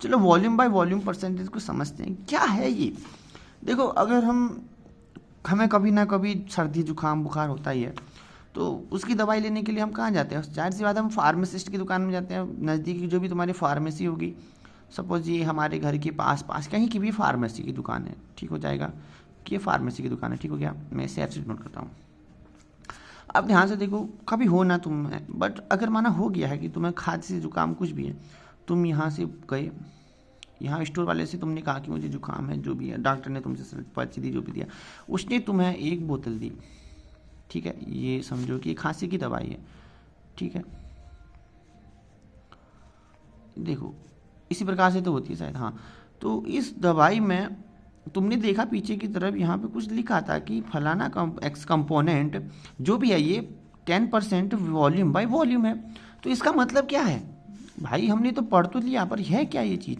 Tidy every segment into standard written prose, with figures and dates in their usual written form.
चलो volume by volume percentage को समझते हैं क्या है ये। देखो अगर हमें कभी ना कभी सर्दी जुकाम बुखार होता ही है, तो उसकी दवाई लेने के लिए हम कहाँ जाते हैं? जाहिर सी बात है हम फार्मासिस्ट की दुकान में जाते हैं। नज़दीकी जो भी तुम्हारी फार्मेसी होगी, सपोज ये हमारे घर के पास कहीं की भी फार्मेसी की दुकान है, ठीक हो जाएगा कि ये फार्मेसी की दुकान है, ठीक हो गया। मैं इसे एब्सेंट नोट करता हूँ। अब ध्यान से देखो, कभी हो ना तुम, बट अगर माना हो गया है कि तुम्हें खांसी जुकाम कुछ भी है, तुम यहाँ से गए, यहाँ स्टोर वाले से तुमने कहा कि मुझे जुकाम है, जो भी है, डॉक्टर ने तुमसे पर्ची दी, जो भी दिया, उसने तुम्हें एक बोतल दी, ठीक है, ये समझो कि खांसी की दवाई है, ठीक है। देखो इसी प्रकार से तो होती है शायद, हाँ। तो इस दवाई में तुमने देखा पीछे की तरफ यहाँ पे कुछ लिखा था कि फलाना एक्स कंपोनेंट जो भी है ये 10% वॉल्यूम बाय वॉल्यूम है। तो इसका मतलब क्या है भाई? हमने तो पढ़ तो लिया, पर है क्या ये चीज़?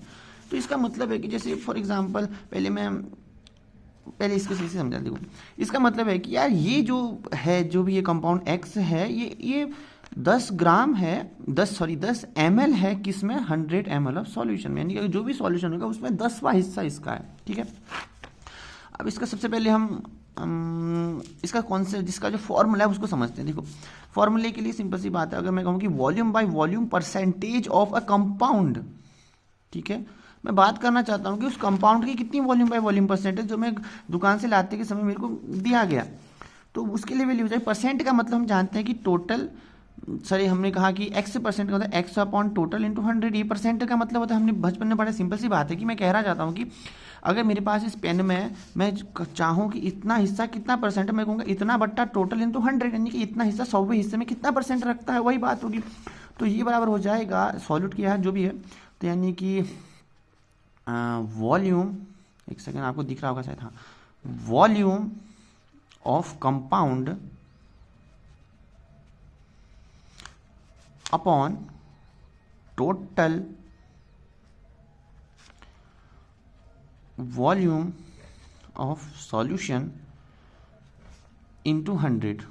तो इसका मतलब है कि जैसे फॉर एग्जांपल पहले इसके सही से समझा। देखो इसका मतलब है कि यार ये जो है, जो भी ये कंपाउंड एक्स है, ये 10 ग्राम है, 10 ml है, किसमें? 100 ml ऑफ सॉल्यूशन में, यानी कि जो भी सॉल्यूशन होगा उसमें 10वां हिस्सा इसका है, ठीक है। अब इसका सबसे पहले हम इसका कॉन्सेप्ट, जिसका जो फॉर्मूला है उसको समझते हैं। देखो फॉर्मूले के लिए सिंपल सी बात है, अगर मैं कहूँ कि volume by volume percentage of a compound, ठीक है, मैं बात करना चाहता हूँ कि उस कंपाउंड की कितनी वॉल्यूम बाय वॉल्यूम परसेंटेज जो मैं दुकान से लाते के समय मेरे को दिया गया, तो उसके लिए वैल्यू हो जाए। परसेंट का मतलब हम जानते हैं कि टोटल, सर हमने कहा कि x परसेंट का होता है x अपॉन टोटल इंटू 100। ये परसेंट का मतलब होता है, हमने बचपन में पढ़ा। सिंपल सी बात है कि मैं कह रहा चाहता हूँ कि अगर मेरे पास इस पेन में मैं चाहूँ कि इतना हिस्सा कितना परसेंट, मैं कहूँगा इतना बट्टा टोटल इंटू 100, यानी कि इतना हिस्सा 100वें हिस्से में कितना परसेंट रखता है, वही बात होगी। तो ये बराबर हो जाएगा, सॉल्यूट किया है जो भी है, तो यानी कि वॉल्यूम, एक सेकेंड आपको दिख रहा होगा शायद, हाँ, volume of compound upon total volume of solution into 100।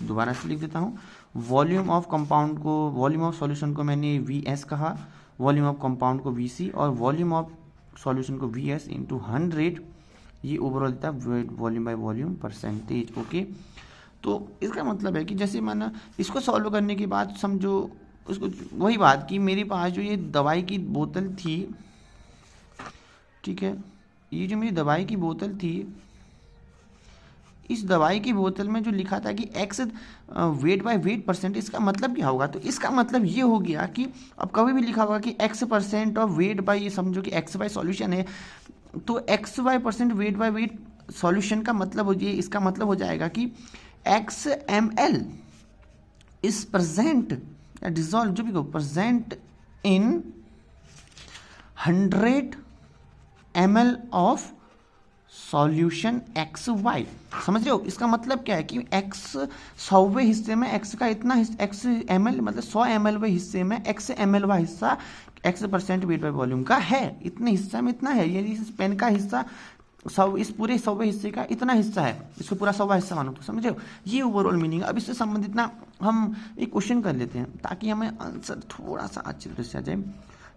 दोबारा से लिख देता हूँ, वॉल्यूम ऑफ कंपाउंड को, वॉल्यूम ऑफ सॉल्यूशन को मैंने VS कहा, वॉल्यूम ऑफ कंपाउंड को VC, और वॉल्यूम ऑफ सॉल्यूशन को VS इंटू 100। ये ओवरऑल देता है volume by volume percentage, okay. तो इसका मतलब है कि जैसे माना इसको सॉल्व करने के बाद समझो उसको, वही बात कि मेरे पास जो ये दवाई की बोतल थी, ठीक है, ये जो मेरी दवाई की बोतल थी, इस दवाई की बोतल में जो लिखा था कि x weight by weight percent, इसका मतलब क्या होगा? तो इसका मतलब ये हो गया कि अब कभी भी लिखा होगा कि x% ऑफ वेट बाय, ये समझो कि x बाय सॉल्यूशन है, तो x/% weight by weight solution का मतलब हो जाए, इसका मतलब हो जाएगा कि x ml इज प्रेजेंट या डिजॉल्व, जो भी को present in 100 ml of solution XY। समझ रहे हो? इसका मतलब क्या है कि x 100वें हिस्से में x का इतना x ml, मतलब 100 ml वे हिस्से में x ml वा हिस्सा x% वेट बाय वॉल्यूम का है, इतने हिस्से में इतना है, यानी इस पेन का हिस्सा इस पूरे 100वें हिस्से का इतना हिस्सा है, इसको पूरा 100वां हिस्सा मानो, तो समझ रहे हो? ये ओवरऑल मीनिंग है। अब इससे संबंधित ना हम एक क्वेश्चन कर लेते हैं ताकि हमें आंसर थोड़ा सा अच्छे तरह से आ जाए।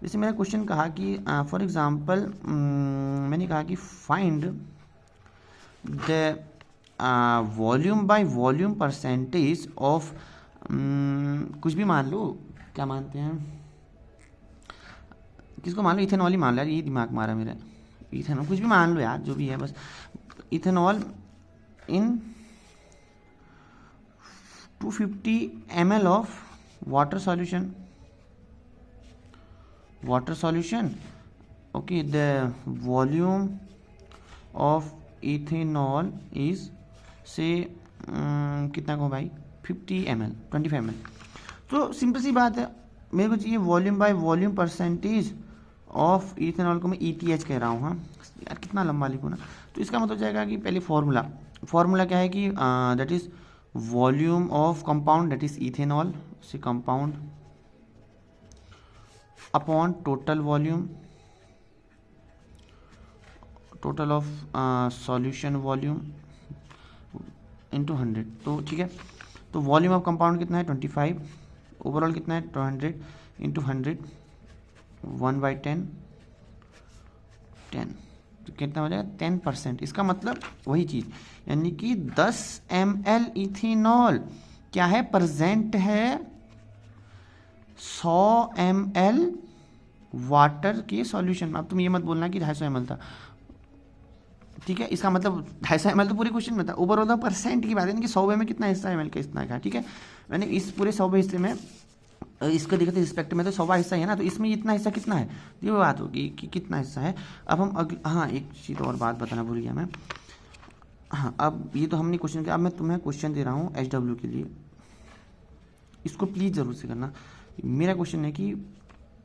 जैसे मेरा क्वेश्चन कहा कि फॉर एग्जांपल मैंने कहा कि find the volume by volume percentage of, कुछ भी मान लो, क्या मानते हैं, किसको मान लो, इथेनॉल ही मान लो यार, ये दिमाग मारा मेरा, इथेनॉल कुछ भी मान लो यार, जो भी है बस, ethanol in 250 ml of water solution, okay, the volume of ethanol is से कितना को भाई 50 ml 25 ml। तो सिंपल सी बात है, मेरे को चाहिए volume by volume percentage of ethanol को मैं ETH कह रहा हूँ, हाँ यार कितना लंबा लिखूँ ना। तो इसका मतलब जाएगा कि पहले फॉर्मूला क्या है कि that is volume of compound, that is ethanol से compound upon total volume, total of solution volume into 100। तो ठीक है, तो वॉल्यूम ऑफ कंपाउंड कितना है 25, ओवरऑल कितना है 200 इंटू 100, 1/10 10, तो कितना हो जाएगा 10%। इसका मतलब वही चीज़, यानी कि 10 ml इथेनॉल क्या है, प्रेजेंट है 100 ml वाटर के सॉल्यूशन में। अब तुम ये मत बोलना कि 250 ml था, ठीक है, इसका मतलब 250 ml तो पूरे क्वेश्चन में था, ओवरऑल तो परसेंट की बात है कि 100 में कितना हिस्सा ml का इतना का, ठीक है। मैंने इस पूरे 100 हिस्से में इसको देखते रिस्पेक्ट में तो 100 हिस्सा है ना, तो इसमें इतना हिस्सा कितना है, ये बात होगी कि कितना हिस्सा है। अब हम हाँ एक चीज़ और बात बताना भूल गया मैं। हाँ अब ये तो हमने क्वेश्चन किया, अब मैं तुम्हें क्वेश्चन दे रहा हूँ HW के लिए, इसको प्लीज़ ज़रूर से करना। मेरा क्वेश्चन है कि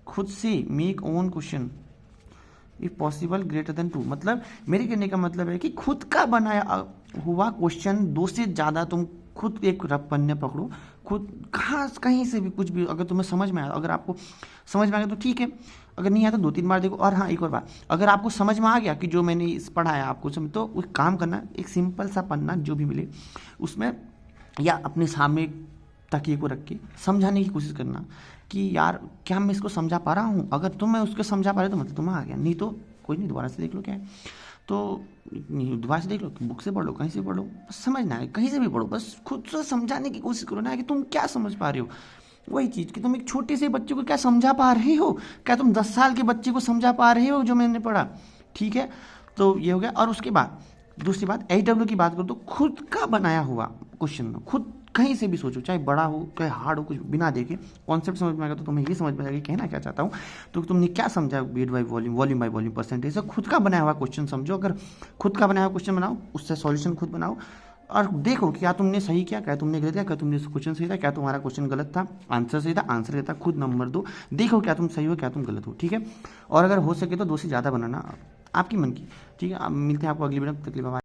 खुद से make own question if possible greater than 2, मतलब मेरे कहने का मतलब है कि खुद का बनाया हुआ क्वेश्चन 2 से ज़्यादा तुम खुद एक रफ पन्ने पकड़ो, खुद कहीं से भी कुछ भी अगर तुम्हें समझ में आया, अगर आपको समझ में आ गया तो ठीक है, अगर नहीं आया तो 2-3 बार देखो। और हाँ एक और बात, अगर आपको समझ में आ गया कि जो मैंने इस पढ़ाया आपको समझ, तो उस काम करना, एक सिंपल सा पन्ना जो भी मिले उसमें या अपने सामने तकिए को रख के समझाने की कोशिश करना कि यार क्या मैं इसको समझा पा रहा हूँ। अगर तुम मैं उसको समझा पा रहे तो मतलब तुम्हें आ गया, नहीं तो कोई नहीं, दोबारा से देख लो क्या है, तो दोबारा से देख लो, बुक से पढ़ लो, कहीं से पढ़ लो, बस समझना है, कहीं से भी पढ़ो, बस खुद से समझाने की कोशिश करो ना कि तुम क्या समझ पा रहे हो। वही चीज़ कि तुम एक छोटे से बच्चे को क्या समझा पा रहे हो, क्या तुम 10 साल के बच्चे को समझा पा रहे हो जो मैंने पढ़ा, ठीक है। तो ये हो गया। और उसके बाद दूसरी बात HW की बात करो तो खुद का बनाया हुआ क्वेश्चन, खुद कहीं से भी सोचो, चाहे बड़ा हो चाहे हार्ड हो, कुछ बिना देखे कॉन्सेप्ट समझ में आएगा तो तुम्हें ये समझ में आएगा कि कहना क्या चाहता हूँ, तो तुमने क्या समझा weight by volume, volume by volume, percentage से खुद का बनाया हुआ क्वेश्चन समझो। अगर खुद का बनाया हुआ क्वेश्चन बनाओ, उससे सॉल्यूशन खुद बनाओ और देखो क्या तुमने सही किया, क्या तुमने गलत किया, क्या तुमने क्वेश्चन सही था, क्या तुम्हारा क्वेश्चन गलत था, आंसर सही था, आंसर गलत था, खुद नंबर दो, देखो क्या तुम सही हो क्या तुम गलत हो, ठीक है। और अगर हो सके तो 2 से ज़्यादा बनाना आपकी मन की, ठीक है। अब मिलते हैं आपको अगली वीडियो में, तकलीफ।